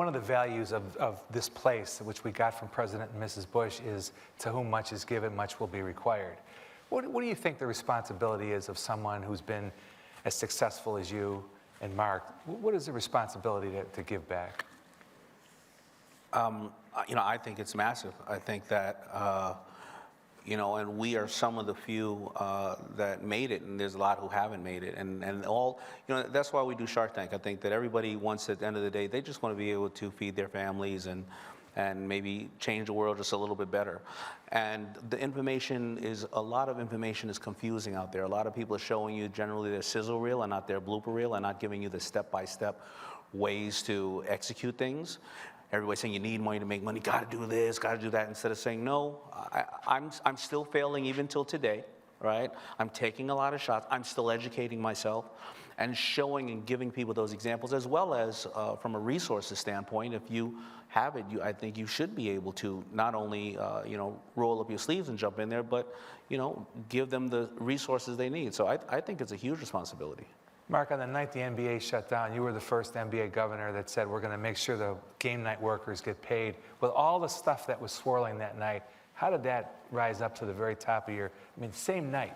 one of the values of this place, which we got from President and Mrs. Bush, is to whom much is given, much will be required. What do you think the responsibility is of someone who's been as successful as you and Mark? What is the responsibility to give back? I think it's massive. I think that, and we are some of the few that made it, and there's a lot who haven't made it. And all, that's why we do Shark Tank. I think that everybody wants, at the end of the day, they just want to be able to feed their families and maybe change the world just a little bit better. And the information is, a lot of information is confusing out there. A lot of people are showing you generally their sizzle reel and not their blooper reel, and not giving you the step-by-step ways to execute things. Everybody's saying you need money to make money, got to do this, got to do that, instead of saying, no, I'm still failing even till today, right? I'm taking a lot of shots. I'm still educating myself and showing and giving people those examples, as well as from a resources standpoint. If you have it, I think you should be able to not only roll up your sleeves and jump in there, but give them the resources they need. So I think it's a huge responsibility. Mark, on the night the NBA shut down, you were the first NBA governor that said we're going to make sure the game night workers get paid. With all the stuff that was swirling that night, how did that rise up to the very top of your, same night?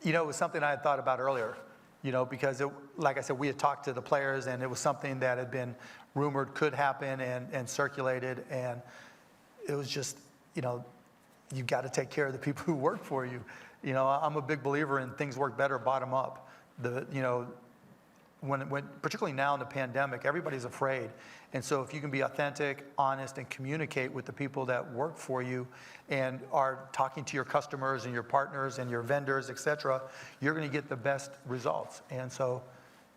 It was something I had thought about earlier, because like I said, we had talked to the players, and it was something that had been rumored could happen and circulated, and it was just, you've got to take care of the people who work for you. I'm a big believer in things work better bottom up. When particularly now in the pandemic, everybody's afraid. And so if you can be authentic, honest, and communicate with the people that work for you and are talking to your customers and your partners and your vendors, et cetera, you're going to get the best results. And so,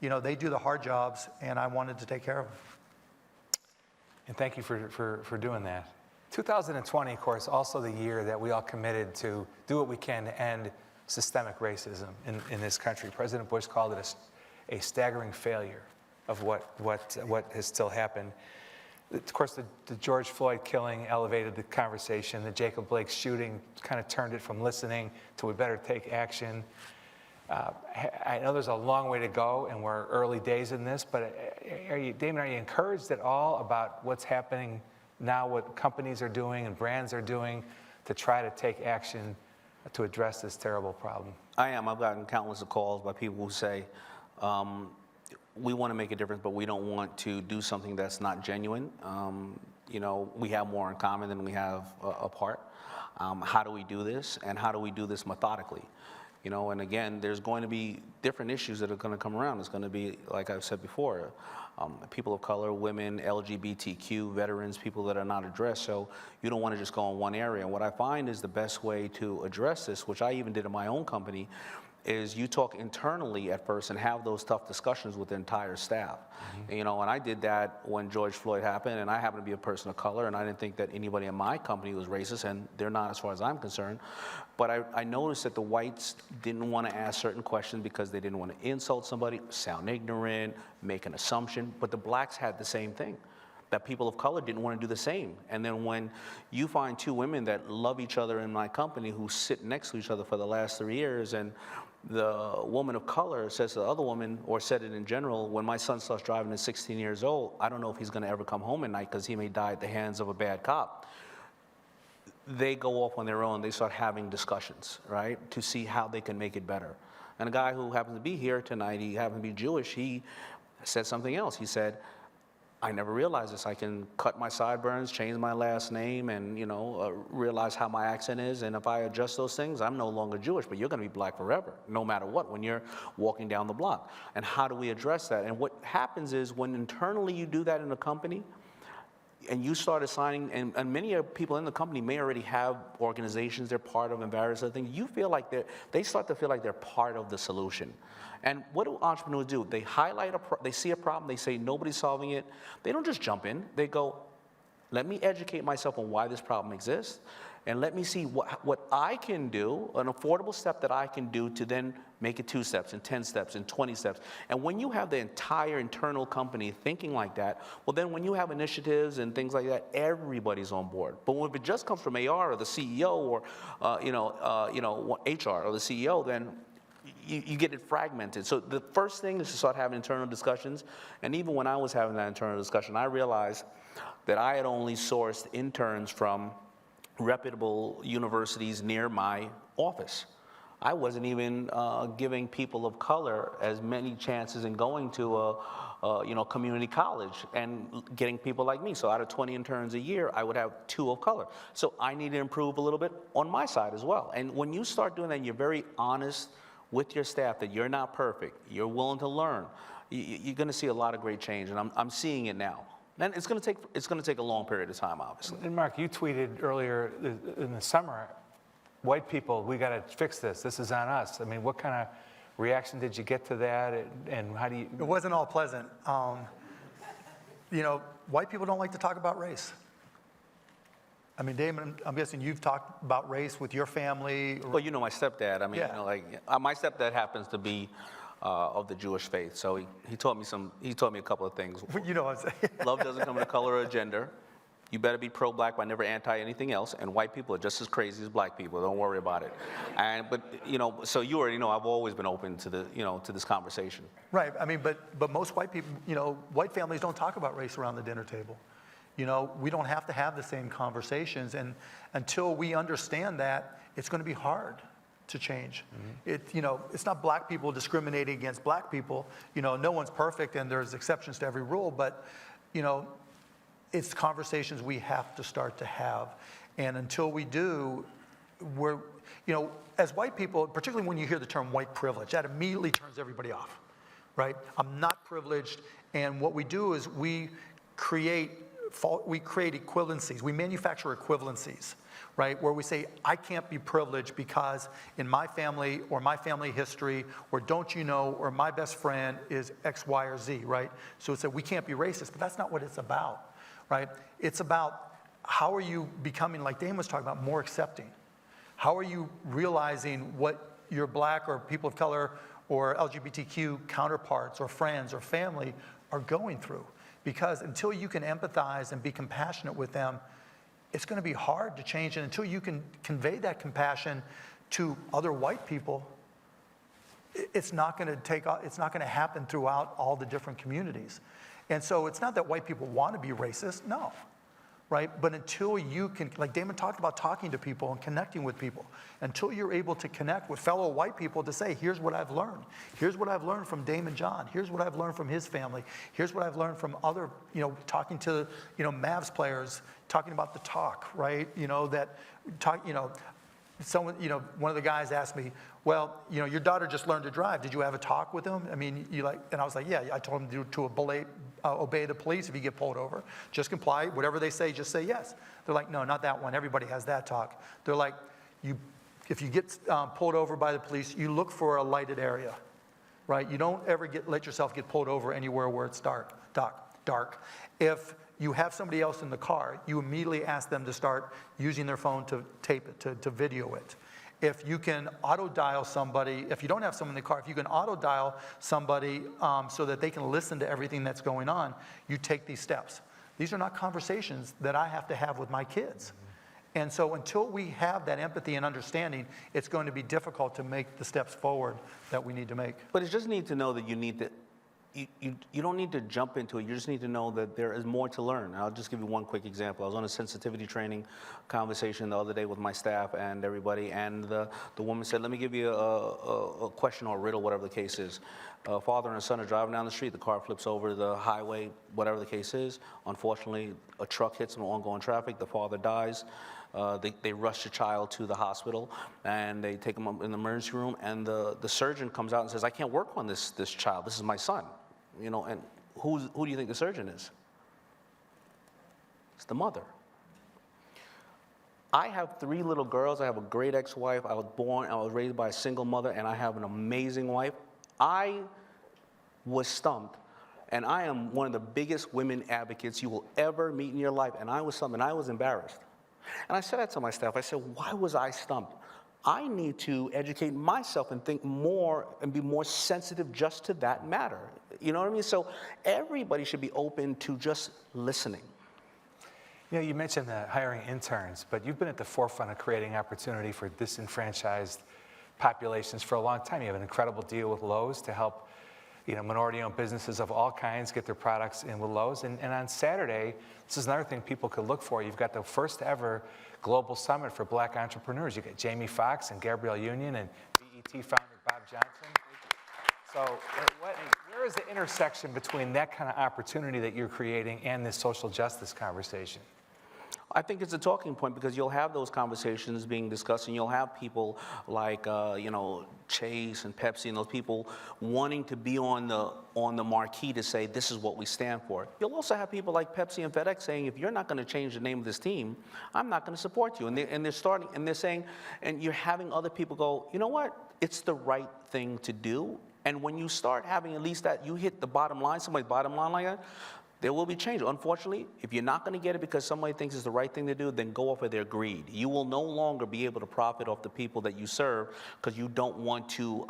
they do the hard jobs, and I wanted to take care of them. And thank you for doing that. 2020, of course, also the year that we all committed to do what we can to end systemic racism in this country. President Bush called it a staggering failure of what has still happened. Of course, the George Floyd killing elevated the conversation. The Jacob Blake shooting kind of turned it from listening to we better take action. I know there's a long way to go, and we're early days in this, but Daymond, are you encouraged at all about what's happening now, what companies are doing and brands are doing to try to take action to address this terrible problem? I am. I've gotten countless of calls by people who say, we want to make a difference, but we don't want to do something that's not genuine. We have more in common than we have apart. How do we do this, and how do we do this methodically? And again, there's going to be different issues that are going to come around. It's going to be, like I've said before, people of color, women, LGBTQ, veterans, people that are not addressed. So you don't want to just go in one area. And what I find is the best way to address this, which I even did in my own company, is you talk internally at first and have those tough discussions with the entire staff. Mm-hmm. And I did that when George Floyd happened, and I happen to be a person of color, and I didn't think that anybody in my company was racist, and they're not as far as I'm concerned. But I noticed that the whites didn't want to ask certain questions because they didn't want to insult somebody, sound ignorant, make an assumption, but the blacks had the same thing. That people of color didn't want to do the same. And then when you find two women that love each other in my company who sit next to each other for the last 3 years, and the woman of color says to the other woman, or said it in general, when my son starts driving at 16 years old, I don't know if he's going to ever come home at night because he may die at the hands of a bad cop. They go off on their own. They start having discussions, right, to see how they can make it better. And a guy who happens to be here tonight, he happens to be Jewish, he said something else. He said, I never realized this. I can cut my sideburns, change my last name, and realize how my accent is. And if I adjust those things, I'm no longer Jewish, but you're going to be black forever, no matter what, when you're walking down the block. And how do we address that? And what happens is when internally you do that in a company, and you start assigning, and many people in the company may already have organizations they're part of and various other things, you feel like they start to feel like they're part of the solution. And what do entrepreneurs do? They highlight they see a problem, they say nobody's solving it. They don't just jump in. They go, let me educate myself on why this problem exists, and let me see what I can do, an affordable step that I can do to then make it 2 steps and 10 steps and 20 steps. And when you have the entire internal company thinking like that, well, then when you have initiatives and things like that, everybody's on board. But if it just comes from AR or the CEO or HR or the CEO, then you get it fragmented. So the first thing is to start having internal discussions. And even when I was having that internal discussion, I realized that I had only sourced interns from reputable universities near my office. I wasn't even giving people of color as many chances in going to a community college and getting people like me. So out of 20 interns a year, I would have 2 of color. So I need to improve a little bit on my side as well. And when you start doing that, and you're very honest with your staff that you're not perfect, you're willing to learn, you're going to see a lot of great change. And I'm seeing it now. And it's going to take a long period of time, obviously. And Mark, you tweeted earlier in the summer, white people, we got to fix this. This is on us. I mean, what kind of reaction did you get to that, and how do you? It wasn't all pleasant. White people don't like to talk about race. I mean, Daymond, I'm guessing you've talked about race with your family. Well, you know my stepdad. I mean, Yeah. My stepdad happens to be of the Jewish faith, so he taught me a couple of things. You know what I'm saying? Love doesn't come in a color or gender. You better be pro-black, but never anti-anything else. And white people are just as crazy as black people. Don't worry about it. So you already know I've always been open to to this conversation. Right. I mean, but most white people, white families don't talk about race around the dinner table. We don't have to have the same conversations, and until we understand that, it's going to be hard to change. It's not black people discriminating against black people. No one's perfect, and there's exceptions to every rule, but it's conversations we have to start to have. And until we do, as white people, particularly when you hear the term white privilege, that immediately turns everybody off, right? I'm not privileged, and what we do is we create equivalencies. We manufacture equivalencies, right? Where we say, I can't be privileged because in my family or my family history, or don't you know, or my best friend is X, Y, or Z, right? So it's that we can't be racist, but that's not what it's about. Right? It's about how are you becoming, like Daymond was talking about, more accepting? How are you realizing what your black or people of color or LGBTQ counterparts or friends or family are going through? Because until you can empathize and be compassionate with them, it's going to be hard to change. And until you can convey that compassion to other white people, it's not going to happen throughout all the different communities. And so it's not that white people want to be racist, no, right? But until you can, like Daymond talked about, talking to people and connecting with people, until you're able to connect with fellow white people to say, here's what I've learned. Here's what I've learned from Daymond John. Here's what I've learned from his family. Here's what I've learned from other, talking to, Mavs players, talking about the talk, right? Someone, one of the guys asked me, well, your daughter just learned to drive. Did you have a talk with him? I mean, and I was like, yeah, I told him to obey the police if you get pulled over. Just comply. Whatever they say, just say yes. They're like, no, not that one. Everybody has that talk. They're like, if you get pulled over by the police, you look for a lighted area, right? You don't ever let yourself get pulled over anywhere where it's dark. If you have somebody else in the car, you immediately ask them to start using their phone to tape it, to video it. If you can auto-dial somebody, if you don't have someone in the car, if you can auto-dial somebody so that they can listen to everything that's going on, you take these steps. These are not conversations that I have to have with my kids. And so until we have that empathy and understanding, it's going to be difficult to make the steps forward that we need to make. But it just need to know that you need to, you don't need to jump into it. You just need to know that there is more to learn. I'll just give you one quick example. I was on a sensitivity training conversation the other day with my staff and everybody, and the woman said, let me give you a question or a riddle, whatever the case is. A father and a son are driving down the street. The car flips over the highway, whatever the case is. Unfortunately, a truck hits them in ongoing traffic. The father dies. They rush the child to the hospital, and they take him up in the emergency room, and the surgeon comes out and says, I can't work on this child. This is my son. And who do you think the surgeon is? It's the mother. I have 3 little girls. I have a great ex-wife. I was raised by a single mother, and I have an amazing wife. I was stumped, and I am one of the biggest women advocates you will ever meet in your life, and I was stumped, and I was embarrassed. And I said that to my staff. I said, why was I stumped? I need to educate myself and think more and be more sensitive just to that matter. You know what I mean? So everybody should be open to just listening. You mentioned hiring interns, but you've been at the forefront of creating opportunity for disenfranchised populations for a long time. You have an incredible deal with Lowe's to help, minority-owned businesses of all kinds get their products in with Lowe's. And on Saturday, this is another thing people could look for. You've got the first ever global summit for Black entrepreneurs. You got Jamie Foxx and Gabrielle Union and BET founder Bob Johnson. So where is the intersection between that kind of opportunity that you're creating and this social justice conversation? I think it's a talking point because you'll have those conversations being discussed, and you'll have people like Chase and Pepsi and those people wanting to be on the marquee to say this is what we stand for. You'll also have people like Pepsi and FedEx saying, if you're not going to change the name of this team, I'm not going to support you. And they're saying, and you're having other people go, you know what? It's the right thing to do. And when you start having at least that, you hit the bottom line, somebody's bottom line like that, there will be change. Unfortunately, if you're not going to get it because somebody thinks it's the right thing to do, then go off of their greed. You will no longer be able to profit off the people that you serve because you don't want to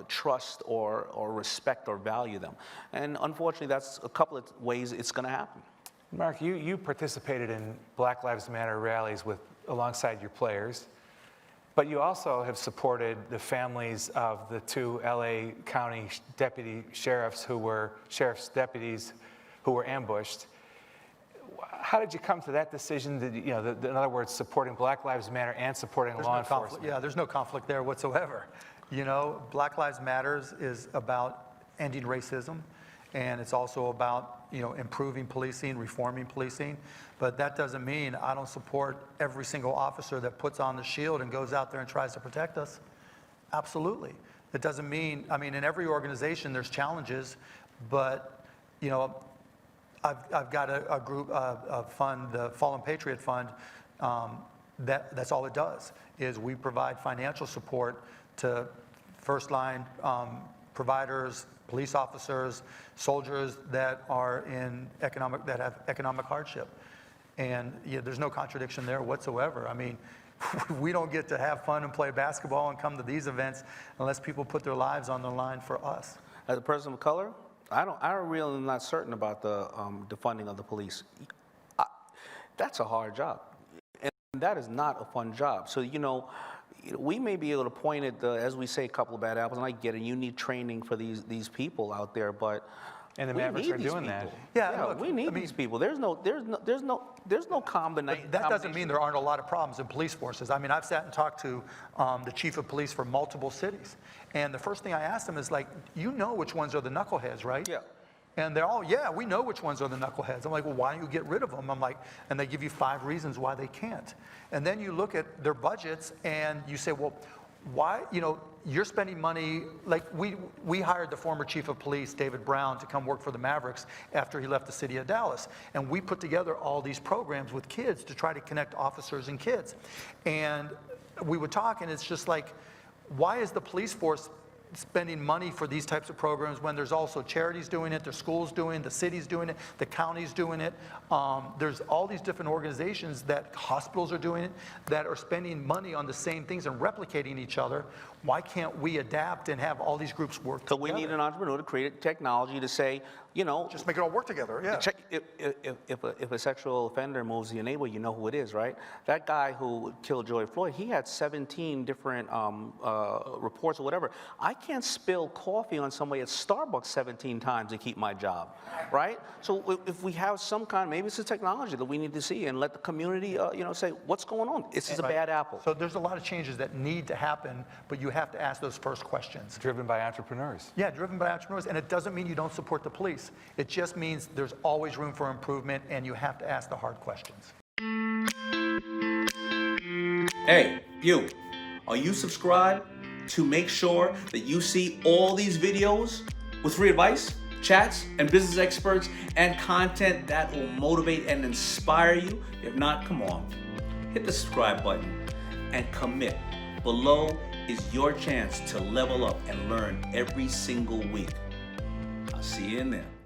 trust or respect or value them. And unfortunately, that's a couple of ways it's going to happen. Mark, you participated in Black Lives Matter rallies alongside your players, but you also have supported the families of the 2 LA County deputy sheriffs deputies who were ambushed. How did you come to that decision? In other words, supporting Black Lives Matter and supporting law enforcement? Yeah, there's no conflict there whatsoever. Black Lives Matters is about ending racism, and it's also about improving policing, reforming policing. But that doesn't mean I don't support every single officer that puts on the shield and goes out there and tries to protect us. Absolutely. It doesn't mean, in every organization there's challenges, but I've got a group, a fund, the Fallen Patriot Fund, that's all it does, is we provide financial support to first-line providers, police officers, soldiers that are that have economic hardship. And there's no contradiction there whatsoever. We don't get to have fun and play basketball and come to these events unless people put their lives on the line for us. As a person of color, I'm really not certain about the funding of the police. That's a hard job, and that is not a fun job. So we may be able to point at as we say, a couple of bad apples, and I get it. You need training for these people out there, but and the Mavericks are doing that. Yeah, look, we need these people. There's no combination. That doesn't mean there aren't a lot of problems in police forces. I've sat and talked to the chief of police for multiple cities, and the first thing I asked them is like, which ones are the knuckleheads, right? Yeah. And they're all, yeah, we know which ones are the knuckleheads. I'm like, well, why don't you get rid of them? I'm like, and they give you 5 reasons why they can't. And then you look at their budgets and you say, well, why, you're spending money, like we hired the former chief of police, David Brown, to come work for the Mavericks after he left the city of Dallas. And we put together all these programs with kids to try to connect officers and kids. And we would talk, and it's just like, why is the police force spending money for these types of programs when there's also charities doing it, there's schools doing it, the city's doing it, the county's doing it. There's all these different organizations that hospitals are doing it that are spending money on the same things and replicating each other. Why can't we adapt and have all these groups work together? So we need an entrepreneur to create technology to say, just make it all work together, yeah. Check, if a sexual offender moves to your neighbor, you know who it is, right? That guy who killed George Floyd, he had 17 different reports or whatever. I can't spill coffee on somebody at Starbucks 17 times to keep my job, right? So if we have some kind, maybe it's a technology that we need to see and let the community, say, what's going on? This is a bad apple. So there's a lot of changes that need to happen, but you have to ask those first questions. Driven by entrepreneurs. Yeah, driven by entrepreneurs. And it doesn't mean you don't support the police. It just means there's always room for improvement, and you have to ask the hard questions. Hey, you. Are you subscribed to make sure that you see all these videos with free advice, chats, and business experts, and content that will motivate and inspire you? If not, come on. Hit the subscribe button and commit. Below is your chance to level up and learn every single week. I'll see you in there.